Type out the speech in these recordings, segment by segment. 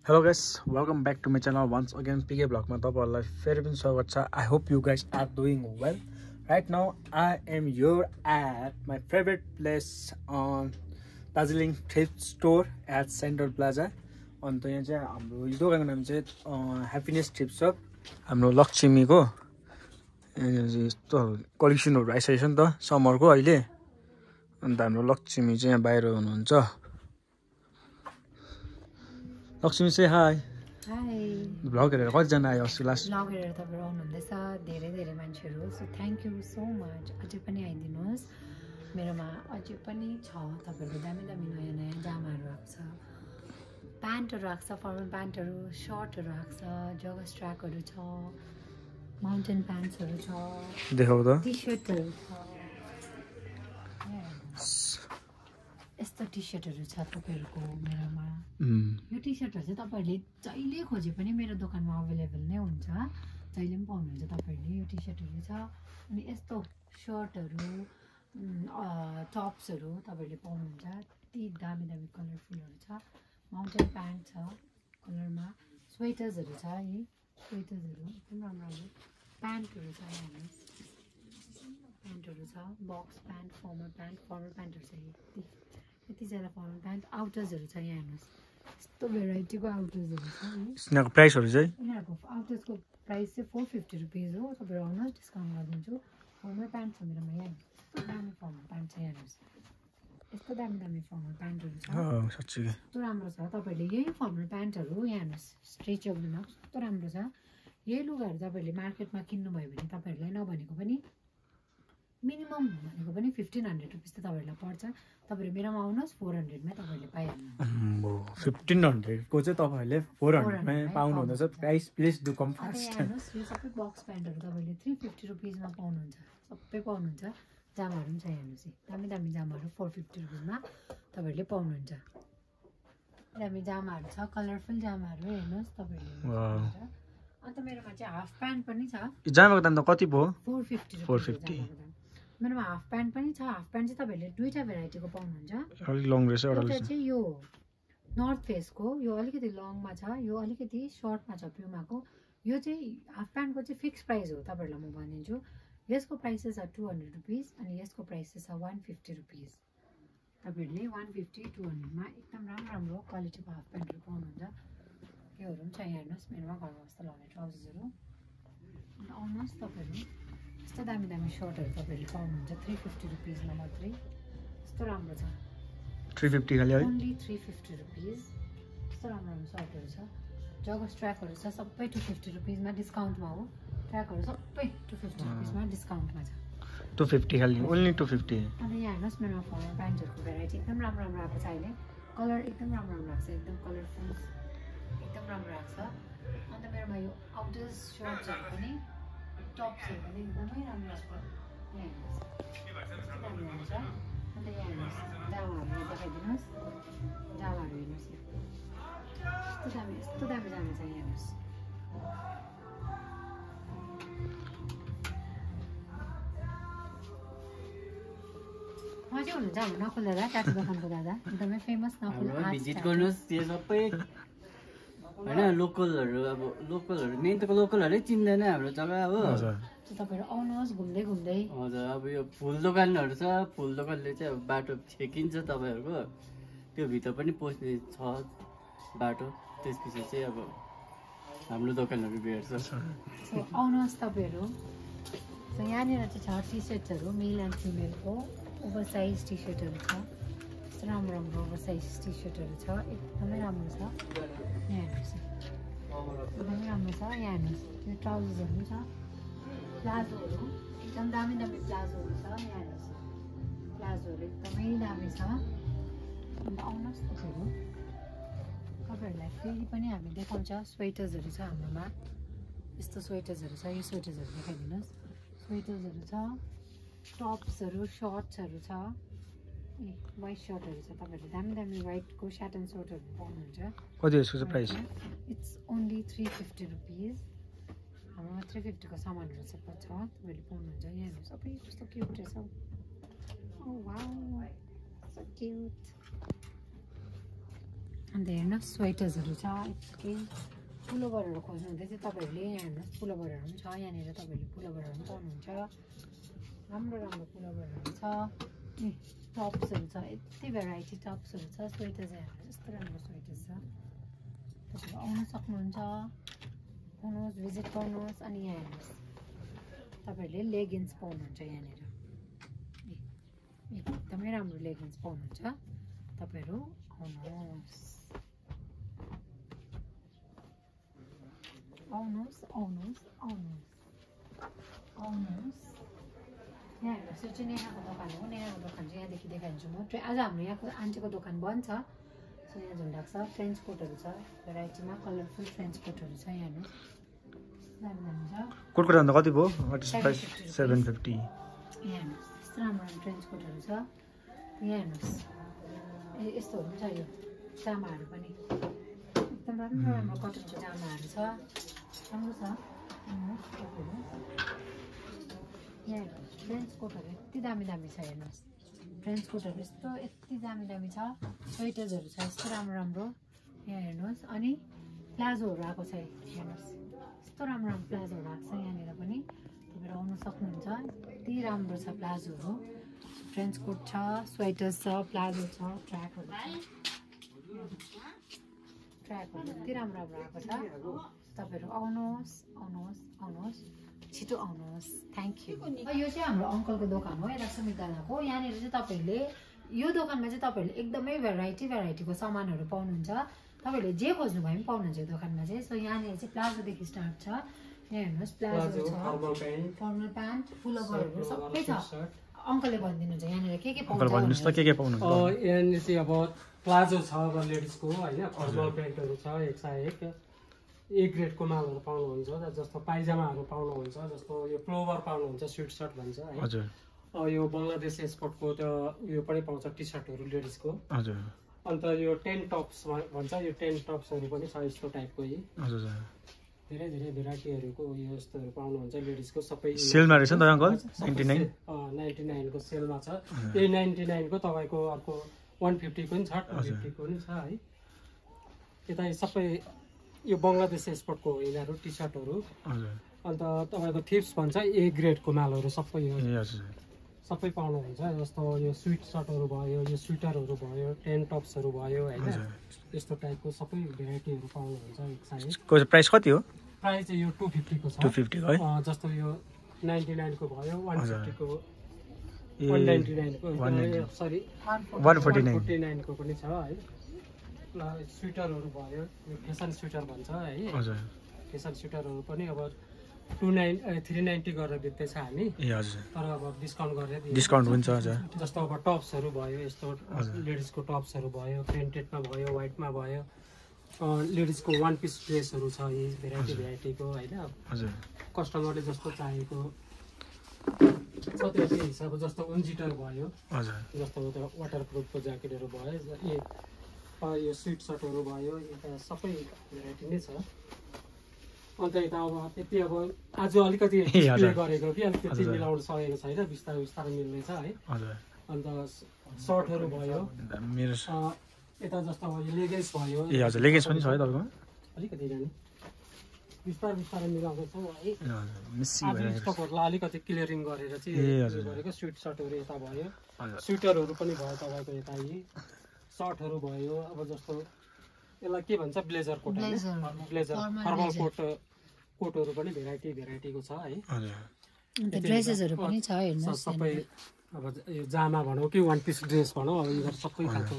Hello guys, welcome back to my channel once again. PK Vlog ma तपाईहरुलाई फेरि पनि स्वागत छ. I hope you guys are doing well. Right now I am here at my favorite place on Darjeeling Thrift Store at Central Plaza. अन्त यहाँ चाहिँ हाम्रो यो दोकानको नाम चाहिँ Happiness Thrift Shop. हाम्रो लक्ष्मीको यस्तो कलेक्सनहरु आइसकेछ नि त समरको अहिले. अन्त हाम्रो लक्ष्मी चाहिँ यहाँ बाहिर हुनुहुन्छ. Lakshmi say hi. Hi. Vlog हेरेर कतिजना आयो अस्ति लास्ट? Vlog हेरेर तपाईहरु आउनुहुँदैछ धेरै मान्छेहरु. So thank you so much. अझै पनि आइदिनुस्. मेरोमा अझै पनि छ तपाईहरुको दामी नयाँ जामाहरु आएको छ. प्यान्टहरु आएको छ, फर्मल प्यान्टहरु, सर्टहरु आएको छ, जगस ट्र्याकहरु छ. माउन्टेन प्यान्ट्सहरु छ. देखाउ त. टी-शर्टहरु छ. यस्तो टी-शर्टहरु छ तपाईहरुको मेरोमा. यो टी-शर्टहरु चाहिँ तपाईहरुले जहिले खोजे पनि मेरो दोकानमा अवेलेबल नै हुन्छ. जहिले पनि पाउनुहुन्छ तपाईहरुले. यो टी-शर्टहरु छ अनि यस्तो सर्टहरु, टप्सहरु तपाईहरुले पाउनुहुन्छ. ती दामी कलरफुलहरु छ. माउन्टेन प्यान्ट छ कलरमा. स्वेटर्सहरु छ. यी स्वेटर्सहरु एकदम राम्रो प्यान्टहरु छ. प्यान्टहरु छ. बक्स प्यान्ट, फर्मल प्यान्टहरु छ. यति ज्यादा फर्मल प्यान्ट. आउटर्सहरु छ. यहाँ हेर्नुस् यस्तो भेराइटीको आउटर्सहरु छ. यिनीहरुको प्राइसहरु चाहिँ यिनीहरुको आउटर्सको प्राइस चाहिँ 450 रुपैयाँ हो. तपाईहरु आउनुहोस् डिस्काउन्ट गरिदिन्छु. फर्मल प्यान्ट छ मेरोमा. यहाँ यस्तो दामी फर्मल प्यान्ट छ. यहाँ हेर्नुस् यस्तो दामी फर्मल प्यान्टहरु छ. साच्चै यस्तो राम्रो छ. तपाईहरुले यही फर्मल प्यान्टहरु यहाँ हेर्नुस् स्ट्रेचेबलमा कस्तो राम्रो छ. यही लुगाहरु तपाईहरुले मार्केटमा किन्नु भयो भने तपाईहरुलाई नभनेको पनि मिनिमम भनेको पनि 1500 रुपैयाँ त तपाईहरुलाई पर्छ. तपाईहरु मेरोमा आउनुहोस् 400 मै तपाईहरुले पाइहाल्नु. 1500 को चाहिँ तपाईहरुले 400 मै पाउनु हुँदैछ. Price please do come fast. यो सबै बक्स प्यान्टहरु तपाईहरुले 350 रुपैयाँ मा पाउनुहुन्छ. सबै पाउनुहुन्छ. जामाहरु पनि छ. हेर्नुस् दामी जामाहरु 450 रुपैयाँ मा तपाईहरुले पाउनुहुन्छ. दामी जामाहरु छ. कलरफुल जामाहरु हेर्नुस् तपाईहरुले. अन्त मेरोमा चाहिँ हाफ प्यान्ट पनि छ. जामाको दाम त कति भयो? 450 450. मेरोमा हाफ प्यान्ट पनि छ. हाफ प्यान्ट चाहिँ तपाईहरुले दुईटा भेराइटीको पाउनुहुन्छ. अलि लङ रहेछ. एउटा चाहिँ यो नर्थ फेसको, यो अलिकति लङमा छ, यो अलिकति सर्टमा छ प्युमाको. यो चाहिँ हाफ प्यान्टको चाहिँ फिक्स प्राइस हो तपाईहरुलाई म भनिदिन्छु. यसको प्राइस छ 200 रुपैयाँ अनि यसको प्राइस छ 150 रुपैयाँ. तपाईहरुले 150 200 मा एकदम राम्रो क्वालिटीको हाफ प्यान्टहरु पाउनुहुन्छ. योहरु पनि छ. यहाँ हेर्नुस् मेरोमा घरमा कस्तो लगाउने ट्राउजर्सहरु. अन्त आउनुहोस् तपाईहरु यस्तो दामी सर्टहरु तपाईहरुले पाउनुहुन्छ 350 रुपैयाँ मा मात्रै. यस्तो राम्रो छ. 350 खाली है. ओन्ली 350 रुपैयाँ. यस्तो राम्रो सर्टहरु छ. जगस ट्र्याकहरु छ. सबै 250 रुपैयाँ मा डिस्काउन्टमा हो. ट्र्याकहरु सबै 250 रुपैयाँ मा डिस्काउन्टमा छ. 250 खाली. ओन्ली 250. अनि यहाँ हेर्नुस् मेरोमा फर्मल प्यान्टहरुको भेराइटी एकदम राम्रो आएको छ अहिले. कलर एकदम राम्रो आएको छ. एकदम कलरफुल एकदम राम्रो आएको छ. अन्त मेरोमा यो आउटर्स सर्ट्सहरु पनि टप्सहरु पनि एकदमै राम्रो छ. यहाँ हेर्नुस् राम्रो हुन्छ. अन्त यहाँ हेर्नुस् जामाहरु देखाइदिनुस्. जामाहरु हेर्नुस् यस्तो दामी जामा छ. यहाँ हेर्नुस् मजा हुनुहुन्छ हाम्रो नकुल दादा, टाटो दोकानको दादा. एकदमै फेमस नकुल. भिजिट गर्नुहोस्. त्यो सबै हैन लोकलहरु. अब लोकलहरु मेन त लोकलहरुै चिन्दैन हाम्रो जग्गा हो. तपाईहरु आउनुहोस् घुम्दै. हजुर. अब यो फुल दोकानहरु छ. फुल दोकानले चाहिँ अब बाटो छेकिन्छ तपाईहरुको. त्यो भित्र पनि पस्ने छ बाटो. त्यसपछि चाहिँ अब हाम्रो दोकानहरु भेट्छ. आउनुहोस् तपाईहरु. सो यहाँनिर चाहिँ छ टी-शर्टहरु मेल एन्ड फिमेलको. ओभर साइज टी-शर्टहरु छ. राम्रो ओभर साइज टी-शर्टहरु छ. एकदमै राम्रो छ. यहाँ हेर्नुस् एकदमै राम्रो छ. यहाँ हेर्नुस् यो ट्राउजर्सहरु छ. प्लाजोहरु एकदम दामी प्लाजोहरु छ. यहाँ हेर्नुस् प्लाजोहरु एकदमै दामी छ. अन्त आउनुहोस् तपाईहरुलाई फेरि पनि हामी देखाउँछ. स्वेटर्सहरु छ हाम्रोमा. यस्तो स्वेटर्सहरु छ. यो स्वेटर्सहरु देखाइदिनुस्. स्वेटर्सहरु छ. टप्सहरु सर्ट्सहरु छ. व्हाइट सर्टहरु छ. तपाईहरुले दामी व्हाइटको स्याटन सर्टहरु पाउनुहुन्छ. कति यसको चाहिँ प्राइस? इट्स ओन्ली 350 रुपैयाँ. हाम्रोमा 350 को सामानहरु सब छ. तपाईहरुले पाउनुहुन्छ. यहाँ हेर्नुस् सबै कस्तो क्यूट रहेछ. ओ वाउ सो क्यूट. अन्त हेर्नुहोस् स्वेटर्सहरू छ यति पुलोभरहरू खोज्नुहुँदै चाहिँ तपाईँहरूले यहाँ हेर्नुहोस् पुलोभरहरू पनि छ यहाँनिर तपाईँहरूले पुलोभरहरू पनि पाउनुहुन्छ राम्रो राम्रो पुलोभरहरू छ टप्सहरू छ यति भेराइटी टप्सहरू छ स्वेटर्स हेर्नुहोस् यस्तो राम्रो स्वेटर्स छ तपाईँहरू आउनु सक्नुहुन्छ आउनुहोस् भिजिट गर्नुहोस् अनि यहाँ हेर्नुहोस् तपाईँहरूले लेगिन्स पाउनुहुन्छ यहाँनिर एकदमै राम्रो लेगिन्स पाउनुहुन्छ तपाईँहरू आउनुहोस् आउनुहोस् आउनुहोस् आउनुहोस् आउनुहोस् यहाँ हेर्नुहोस् यो चाहिँ नेहाको दोकान हो नेहाको दोकान चाहिँ यहाँदेखि देखाइदिन्छु म आज हाम्रो यहाँको आन्टीको दोकान बन्द छ सो यहाँ झुन्डाएको छ फ्रेन्च कोटहरू छ भेराइटीमा कलरफुल फ्रेन्च कोटहरू छ यहाँ हेर्नुहोस् दामी दामी छ कोटको दाम त कति भयो 750 यहाँ हेर्नुहोस् यस्तो राम्रो राम्रो फ्रेन्च कोटहरू छ यहाँ हेर्नुहोस् यस्तोहरू पनि छ यो जामाहरू पनि एकदम राम्रो राम्रो कटनको जामाहरू छ राम्रो छ यहाँ फ्रेन्च कोटहरू यति दामी दामी छ हेर्नुहोस् फ्रेन्च कोटहरू यस्तो यति दामी दामी छ स्वेटर्सहरू छ यस्तो राम्रो राम्रो यहाँ हेर्नुहोस् अनि प्लाजोहरू आएको छ हेर्नुहोस् यस्तो राम्रो राम्रो प्लाजोहरू आएको छ यहाँनिर पनि तपाईँहरू आउनु सक्नुहुन्छ यति राम्रो छ प्लाजोहरू फ्रेन्च कोट छ स्वेटर्स छ प्लाजो छ ट्र्याकहरू यति राम्रो राम्रो आएको छ तपाईँहरू आउनुहोस् आउनुहोस् आउनुहोस् छिटो आउनुहोस् थ्याङ्क यू यो चाहिँ हाम्रो अङ्कलको दोकान हो यता सुमित दादाको यहाँनिर चाहिँ तपाईँहरूले यो दोकानमा चाहिँ तपाईँहरूले एकदमै भेराइटीको सामानहरू पाउनुहुन्छ तपाईँहरूले जे खोज्नुभयो पनि पाउनुहुन्छ यो दोकानमा चाहिँ सो यहाँनिर चाहिँ प्लाजोदेखि स्टार्ट छ यहाँ हेर्नुहोस् प्लाजो छ फर्मल प्यान्ट पुलोभरहरू सबै छ अङ्कलले भनिदिनुहुन्छ यहाँनिर के भन्नुहोस् त के पाउनुहुन्छ यहाँनिर चाहिँ अब प्लाजो छ अब लेडिजको होइन फर्मल प्यान्टहरू छ एक ए ग्रेडको मालहरू पाउनुहुन्छ जस्तो पाइजामाहरू पाउनुहुन्छ जस्तो यो प्लोभर पाउनुहुन्छ स्वेट सर्ट भन्छ है यो बङ्गलादेश एक्सपोर्टको त्यो यो पनि पाउँछ टी सर्टहरू लेडिजको अन्त यो टेन टप्स भन्छ यो टेन टप्सहरू पनि छ यस्तो टाइपको धेरै धेरै भेराइटीहरूको यो यस्तोहरू पाउनुहुन्छ लेडिजको सबै सेलमा रहेछ नि त अङ्कल 99 को सेलमा छ यही 99 को तपाईँको अर्को 150 को पनि छ 250 को पनि छ है यता सबै यो बङ्गलादेश एक्सपोर्टको हो यिनीहरू टी सर्टहरू अन्त तपाईँको थिप्स भन्छ ए ग्रेडको मालहरू सबै हो सबै पाउनुहुन्छ जस्तो यो स्विट सर्टहरू भयो यो स्वेटरहरू भयो टेन टप्सहरू भयो होइन यस्तो टाइपको सबै भेराइटीहरू पाउनुहुन्छ एक साइड प्राइस कति हो प्राइस चाहिँ यो 250 को छ 250 है जस्तो यो 99 को भयो 150 को 199 को सरी 149 को पनि छ है स्वेटरहरू भयो फेसन स्वेटर भन्छ है फेसन स्वेटरहरू पनि अब 390 गरेर बेच्दैछ हामी तर अब डिस्काउन्ट गरेर डिस्काउन्ट हुन्छ जस्तो अब टप्सहरू भयो यस्तो लेडिजको टप्सहरू भयो प्रिन्टेडमा भयो व्हाइटमा भयो लेडिजको वान पिस ड्रेसहरू छ यी भेराइटीको होइन कस्टमरले जस्तो चाहेको छ त्यो हिसाबको जस्तो उन्जिटर भयो जस्तो वाटरप्रुफको ज्याकेटहरू भयो यो स्विट सर्टहरू भयो यता सबै भेराइटी नै छ अन्त यता अब त्यति अब आज अलिकति डिस्प्ले गरेको कि अलिक त्यति मिलाउन सकेको छैन बिस्तारै मिल्नेछ है अन्त सर्टहरू भयो यता जस्तो अब लेगिन्स भयो लेगिन्स पनि छ है तपाईँको अलिकति जाने बिस्तारै मिलाउँदैछौँ है स्टकहरूलाई अलिकति क्लियरिङ गरेर चाहिँ गरेको स्विट सर्टहरू यता भयो स्वेटरहरू पनि भयो तपाईँको यता सर्टहरू भयो अब जस्तो यसलाई के भन्छ ब्लेजर कोट ब्लेजर फर्मल कोटहरू पनि भेराइटीको छ है ड्रेसेसहरू पनि छ हेर्नुहोस् सबै अब यो जामा भनौँ कि वान पिस ड्रेस भनौँ अब यिनीहरू सबै खालको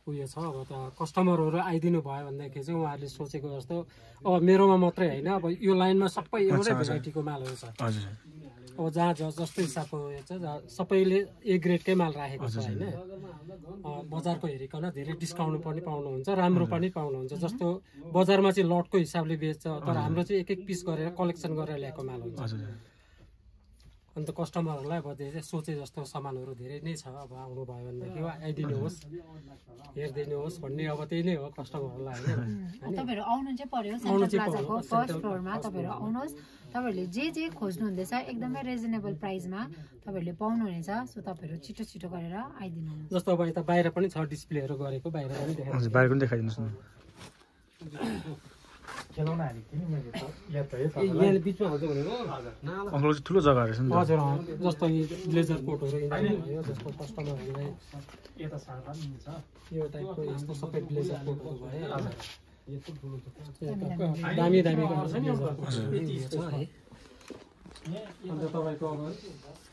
उयो छ अब त कस्टमरहरू आइदिनु भयो भनेदेखि चाहिँ उहाँहरूले सोचेको जस्तो अब मेरोमा मात्रै होइन अब यो लाइनमा सबै एउटै भेराइटीको मालहरू छ अब जहाँ जस्तो हिसाबको उयो छ सबैले ए ग्रेडकै माल राखेको छ होइन बजारको हेरिकन धेरै डिस्काउन्ट पनि पाउनुहुन्छ राम्रो पनि पाउनुहुन्छ जस्तो बजारमा चाहिँ लटको हिसाबले बेच्छ तर हाम्रो चाहिँ एक पिस गरेर कलेक्सन गरेर ल्याएको माल हुन्छ अन्त कस्टमरहरूलाई अब धेरै सोचे जस्तो सामानहरू धेरै नै छ अब आउनुभयो भनेदेखि आइदिनुहोस् हेरिदिनुहोस् भन्ने अब त्यही नै हो कस्टमरहरूलाई होइन तपाईँहरू आउनु चाहिँ पर्यो सेन्ट्रल प्लाजाको फर्स्ट फ्लोरमा तपाईँहरू आउनुहोस् तपाईँहरूले जे खोज्नु हुँदैछ एकदमै रिजनेबल प्राइसमा तपाईँहरूले पाउनुहुनेछ सो तपाईँहरू छिटो छिटो गरेर आइदिनुहोस् जस्तो अब यता बाहिर पनि छ डिस्प्लेहरू गरेको बाहिर पनि हजुर बाहिर पनि देखाइदिनुहोस् न यहाँ बिचमा हजुर भनेको अङ्कल चाहिँ ठुलो जग्गा रहेछ नि त हजुर जस्तो यो ब्लेजर कोटहरू भयो जस्तो कस्टमरहरूलाई यो टाइपको यस्तो सबै ब्लेजर कोटहरू भयो दामी दामी ब्लेजर कोटहरू छ है अन्त तपाईँको अब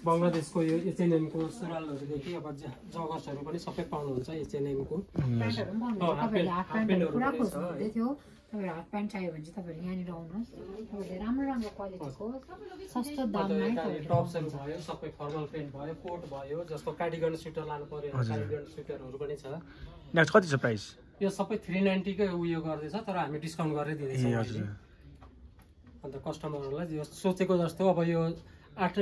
बङ्गलादेशको यो एचएनएमको सुरुवालहरूदेखि अब जगर्सहरू पनि सबै पाउनुहुन्छ एचएनएमको प्यान्टहरू पनि पाउनुहुन्छ तपाईँहरूले हाफ प्यान्टहरू पुरा खोज्नु हुँदै थियो तपाईँहरू हाफ प्यान्ट चाहियो भने चाहिँ तपाईँहरू यहाँनिर आउनुहोस् तपाईँहरूले राम्रो राम्रो क्वालिटीको सस्तो दाममै टप्सहरू भयो सबै फर्मल पेन्ट भयो कोट भयो जस्तो कार्डिगन स्वेटर लानु पर्यो कार्डिगन स्वेटरहरू पनि छ नेक्स्ट कति छ प्राइस यो सबै 390 कै उयो गर्दैछ तर हामी डिस्काउन्ट गरेर दिँदैछौँ अन्त कस्टमरहरूलाई यो सोचेको जस्तो अब यो 8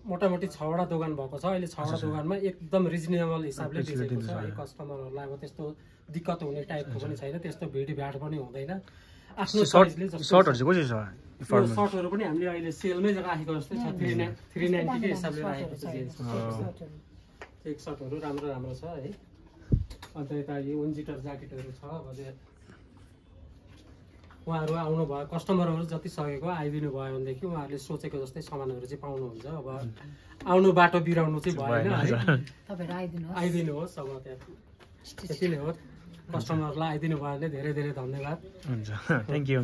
मोटामोटी 6 वटा दोकान भएको छ अहिले 6 वटा दोकानमा एकदम रिजनेबल हिसाबले दिएको छ है कस्टमरहरूलाई अब त्यस्तो दिक्कत हुने टाइपको पनि छैन त्यस्तो भिडभाड पनि हुँदैन आफ्नो साइजले जस्तो सर्टहरु चाहिँ कसरी छ सर्टहरु पनि हामीले अहिले सेलमै राखेको जस्तै छ 390 कै हिसाबले राखेको छ एक सर्टहरु राम्रो राम्रो छ है अन्त यता यो विन्टर ज्याकेटहरु छ अब उहाँहरु आउनु भयो कस्टमरहरु जति सकेको आइदिनु भयो भनेदेखि उहाँहरुले सोचेको जस्तै सामानहरु चाहिँ पाउनुहुन्छ अब आउनु बाटो बिराउनु चाहिँ भएन तपाईहरु आइदिनुहोस् अब त्यति नै हो कस्टमरलाई आइदिनु भयो भने धेरै धेरै धन्यवाद हुन्छ थ्यांक यू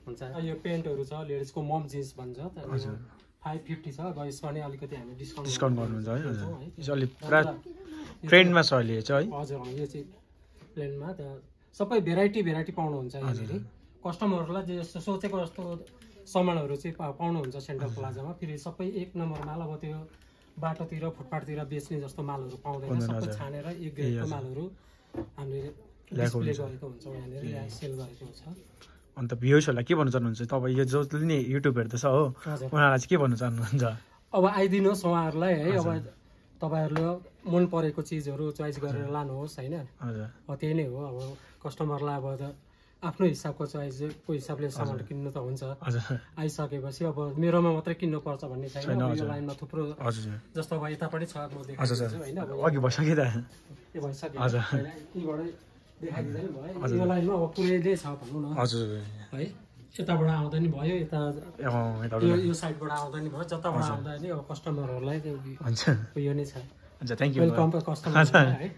हुन्छ यो पेन्टहरु छ लेडिजको मम जिन्स भन्छ 550 छ अब यसमा नि अलिकति हामी डिस्काउन्ट गर्नुहुन्छ है हजुर यो अलि पुरा ट्रेन्डमा छ अहिले चाहिँ है हजुर यो चाहिँ प्लेनमा त सबै भेराइटी पाउनुहुन्छ यहाँनिर कस्टमरहरूलाई जे जस्तो सोचेको जस्तो सामानहरू चाहिँ पाउनुहुन्छ सेन्ट्रल प्लाजामा फेरि सबै एक नम्बर माल अब त्यो बाटोतिर फुटपाथतिर बेच्ने जस्तो मालहरू पाउँदैन सबै छानेर एक ग्रेडको मालहरू हामीले डिस्प्ले गरेको हुन्छौँ यहाँनिर सेल गरेको हुन्छ अन्त भ्युजहरूलाई के भन्न चाहनुहुन्छ तपाईँ यो जसले नि युट्युब हेर्दैछ हो उहाँहरूलाई चाहिँ के भन्न चाहनुहुन्छ अब आइदिनुहोस् उहाँहरूलाई है अब तपाईँहरूले मन परेको चिजहरू चोइस गरेर लानुहोस् होइन त्यही नै हो अब कस्टमरलाई अब आफ्नो हिसाबको चोइसको हिसाबले सामान किन्नु त हुन्छ आइसकेपछि अब मेरोमा मात्रै किन्नु पर्छ भन्ने छैन यो लाइनमा थुप्रो जस्तो अब यता पनि छ म देखाइदिन्छु होइन अघि भइसक्यो त यो भइसक्यो यहीँबाटै देखाइदिँदा नि भयो यो लाइनमा अब पुरै नै छ भन्नु न हजुर है यताबाट आउँदा नि भयो यता यो साइडबाट आउँदा नि भयो जताबाट आउँदा नि अब कस्टमरहरूलाई हुन्छ यो नै छ हुन्छ थ्यांक यू वेलकम कस्टमर है